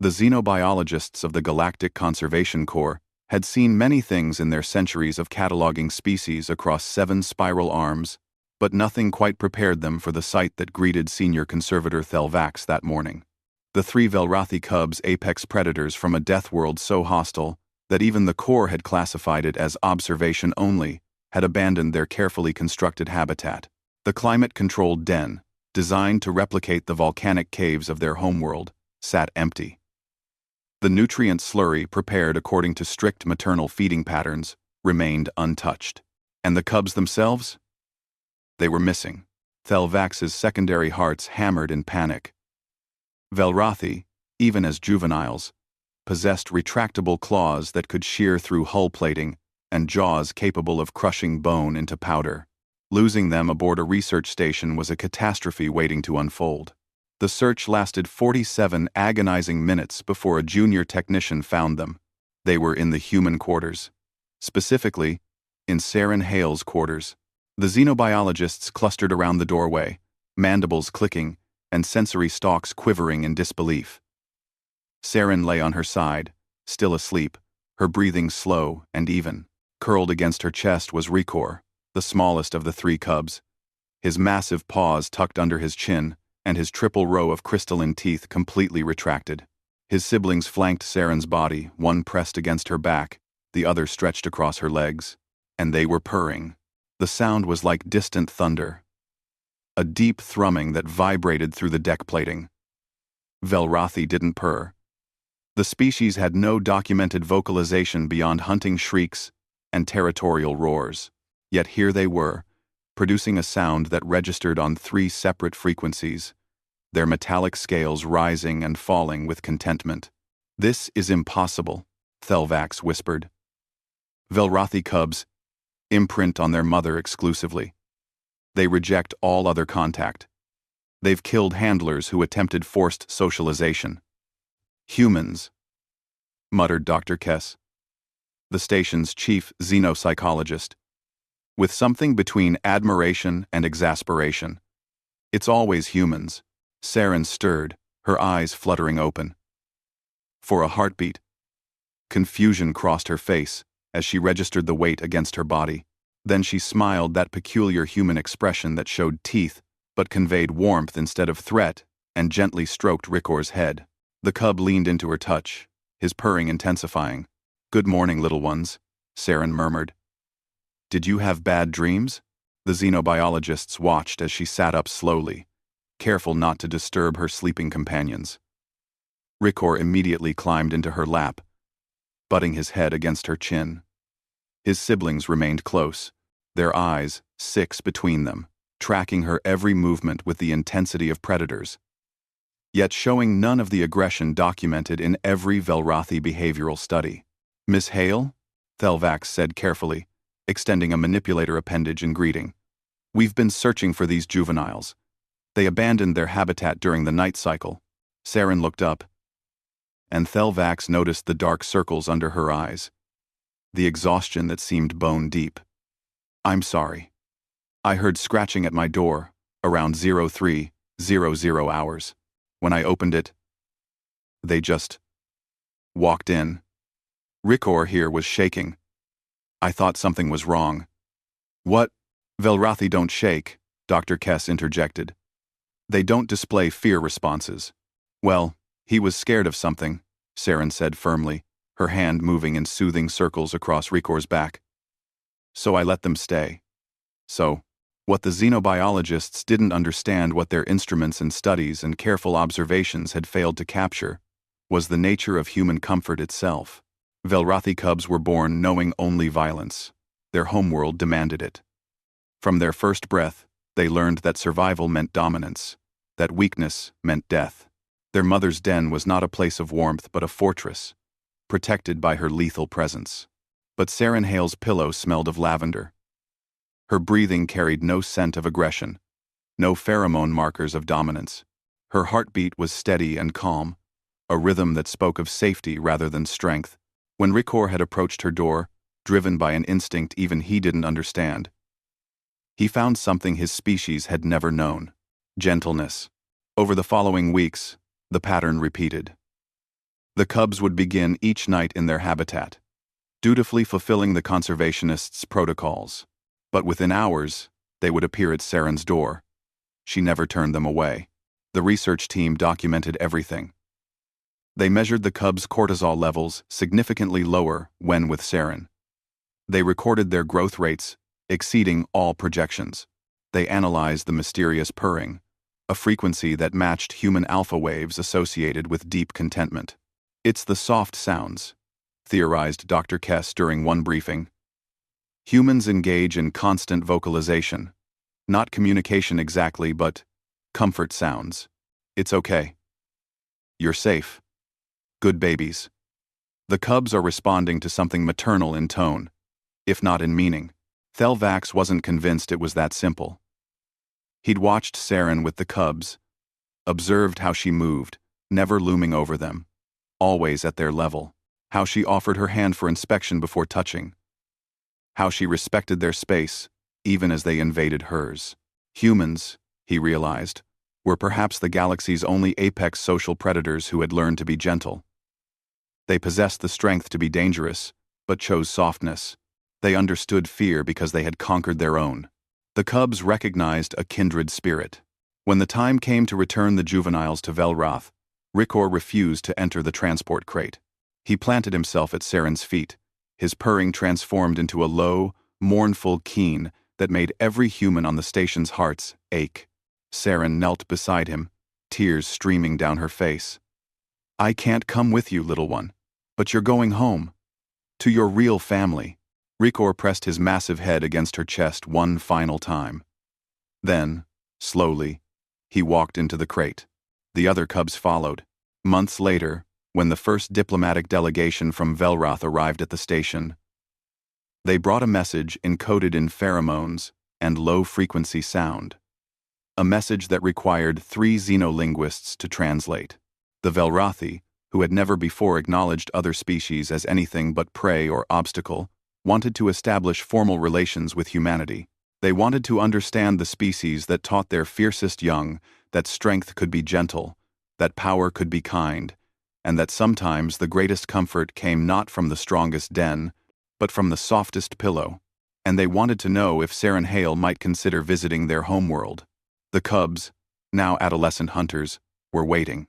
The xenobiologists of the Galactic Conservation Corps had seen many things in their centuries of cataloging species across 7 spiral arms, but nothing quite prepared them for the sight that greeted Senior Conservator Thelvax that morning. The 3 Velrathi cubs, apex predators from a death world so hostile that even the Corps had classified it as observation only, had abandoned their carefully constructed habitat. The climate-controlled den, designed to replicate the volcanic caves of their homeworld, sat empty. The nutrient slurry, prepared according to strict maternal feeding patterns, remained untouched. And the cubs themselves? They were missing. Thelvax's secondary hearts hammered in panic. Velrathi, even as juveniles, possessed retractable claws that could shear through hull plating and jaws capable of crushing bone into powder. Losing them aboard a research station was a catastrophe waiting to unfold. The search lasted 47 agonizing minutes before a junior technician found them. They were in the human quarters. Specifically, in Saren Hale's quarters. The xenobiologists clustered around the doorway, mandibles clicking and sensory stalks quivering in disbelief. Saren lay on her side, still asleep, her breathing slow and even. Curled against her chest was Ricor, the smallest of the 3 cubs, his massive paws tucked under his chin and his triple row of crystalline teeth completely retracted. His siblings flanked Saren's body, one pressed against her back, the other stretched across her legs, and they were purring. The sound was like distant thunder, a deep thrumming that vibrated through the deck plating. Velrathi didn't purr. The species had no documented vocalization beyond hunting shrieks and territorial roars. Yet here they were, producing a sound that registered on 3 separate frequencies, their metallic scales rising and falling with contentment. "This is impossible," Thelvax whispered. Velrathi cubs imprint on their mother exclusively. They reject all other contact. They've killed handlers who attempted forced socialization. "Humans," muttered Dr. Kess, the station's chief xenopsychologist, with something between admiration and exasperation. "It's always humans." Saren stirred, her eyes fluttering open. For a heartbeat, confusion crossed her face as she registered the weight against her body. Then she smiled, that peculiar human expression that showed teeth but conveyed warmth instead of threat, and gently stroked Ricor's head. The cub leaned into her touch, his purring intensifying. "Good morning, little ones," Saren murmured. "Did you have bad dreams?" The xenobiologists watched as she sat up slowly, careful not to disturb her sleeping companions. Ricor immediately climbed into her lap, butting his head against her chin. His siblings remained close, their eyes, 6 between them, tracking her every movement with the intensity of predators, yet showing none of the aggression documented in every Velrathi behavioral study. "Miss Hale?" Thelvax said carefully, extending a manipulator appendage in greeting. "We've been searching for these juveniles. They abandoned their habitat during the night cycle." Saren looked up, and Thelvax noticed the dark circles under her eyes, the exhaustion that seemed bone-deep. "I'm sorry. I heard scratching at my door around 0300 hours. When I opened it, they just walked in." Ricor here was shaking. "I thought something was wrong." "What?" "Velrathi don't shake," Dr. Kess interjected. "They don't display fear responses." "Well, he was scared of something," Saren said firmly, her hand moving in soothing circles across Ricor's back. "So I let them stay." So, what the xenobiologists didn't understand, what their instruments and studies and careful observations had failed to capture, was the nature of human comfort itself. Velrathi cubs were born knowing only violence. Their homeworld demanded it. From their first breath, they learned that survival meant dominance, that weakness meant death. Their mother's den was not a place of warmth but a fortress, protected by her lethal presence. But Saren Hale's pillow smelled of lavender. Her breathing carried no scent of aggression, no pheromone markers of dominance. Her heartbeat was steady and calm, a rhythm that spoke of safety rather than strength. When Ricor had approached her door, driven by an instinct even he didn't understand, he found something his species had never known: gentleness. Over the following weeks, the pattern repeated. The cubs would begin each night in their habitat, dutifully fulfilling the conservationists' protocols. But within hours, they would appear at Saren's door. She never turned them away. The research team documented everything. They measured the cubs' cortisol levels significantly lower when with Saren. They recorded their growth rates, exceeding all projections. They analyzed the mysterious purring, a frequency that matched human alpha waves associated with deep contentment. It's the soft sounds, theorized Dr. Kess during one briefing. Humans engage in constant vocalization. Not communication exactly, but comfort sounds. It's okay. You're safe. Good babies. The cubs are responding to something maternal in tone, if not in meaning. Thelvax wasn't convinced it was that simple. He'd watched Saren with the cubs, observed how she moved, never looming over them, always at their level, how she offered her hand for inspection before touching, how she respected their space, even as they invaded hers. Humans, he realized, were perhaps the galaxy's only apex social predators who had learned to be gentle. They possessed the strength to be dangerous, but chose softness. They understood fear because they had conquered their own. The cubs recognized a kindred spirit. When the time came to return the juveniles to Velroth, Ricor refused to enter the transport crate. He planted himself at Saren's feet, his purring transformed into a low, mournful keen that made every human on the station's hearts ache. Saren knelt beside him, tears streaming down her face. "I can't come with you, little one, but you're going home. To your real family." Ricor pressed his massive head against her chest one final time. Then, slowly, he walked into the crate. The other cubs followed. Months later, when the first diplomatic delegation from Velroth arrived at the station, they brought a message encoded in pheromones and low-frequency sound. A message that required 3 xenolinguists to translate. The Velrothi, who had never before acknowledged other species as anything but prey or obstacle, wanted to establish formal relations with humanity. They wanted to understand the species that taught their fiercest young that strength could be gentle, that power could be kind, and that sometimes the greatest comfort came not from the strongest den, but from the softest pillow. And they wanted to know if Saren Hale might consider visiting their homeworld. The cubs, now adolescent hunters, were waiting.